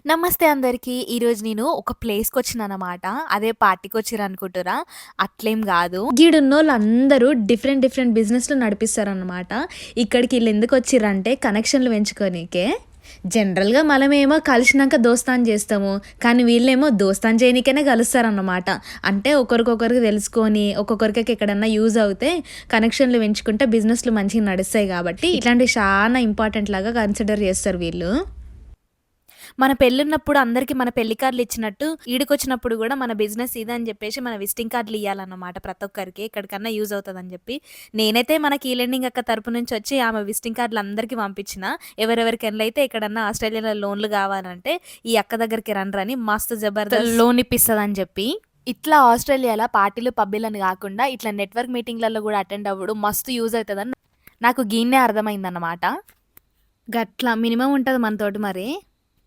నమస్తే అందరికీ. ఈరోజు నేను ఒక ప్లేస్‌కొచ్చినాననమాట. అదే పార్టీకొచ్చిర్రనుకుంటుర్రా? అట్లేం గాదు. గీడున్నోళ్ళందరూ డిఫరెంట్ డిఫరెంట్ బిజినెస్‌లు నడిపిస్తారనమాట. ఇక్కడికి ఈళ్ళెందుకొచ్చిర్రంటే కనెక్షన్‌లు పెంచుకోనీకే. జనరల్‌గా మనమేమో కలిసినాక దోస్తాను జేస్తాము. కానీ వీళ్ళేమో దోస్తాను చేయనీకనే కలుస్తారన్నమాట. అంటే ఒకరికొకరికి తెలుసుకొని, ఒక్కొక్కరికి ఎక్కడన్నా యూజ్ అవుతే కనెక్షన్‌లు పెంచుకుంటే బిజినెస్‌లు మంచిగా నడుస్తాయి గాబట్టి, ఇట్లాంటివి చాలా ఇంపార్టెంట్ లాగా కన్సిడర్ చేస్తారు వీళ్ళు. మన పెళ్ళున్నప్పుడు అందరికి మన పెళ్లి కార్డులిచ్చినట్టు, ఈడికొచ్చినప్పుడు గూడా మన బిజినెస్ ఇదని జెప్పేసి మన విజిటింగ్ కార్డులియ్యాలన్నమాట ప్రతొక్కరికి. ఎక్కడికన్నా యూజ్ అవుతదని జెప్పి. నేనైతే మన కీ లెండింగ్ అక్క తరపు నుంచొచ్చి ఆమె విజిటింగ్ కార్డులందరికీ పంపించిన. ఎవరెవరికెళ్ళైతే ఎక్కడన్నా ఆస్ట్రేలియాలో లోన్‌లు గావాలంటే, ఈ అక్క దగ్గరికి రండ్రని మస్తు జబర్దస్త్ లోన్ ఇప్పిస్తదని జెప్పి. ఇట్లా ఆస్ట్రేలియాల పార్టీలు, పబ్బీలని గాకుండా ఇట్లా నెట్‌వర్క్ మీటింగ్‌లలో గూడా అటెండ్ అవ్వుడు మస్తు యూజ్ అయితదని నాకు గీన్నే అర్థమైందన్నమాట. గట్ల మినిమమ్ ఉంటది మనతోటి మరి.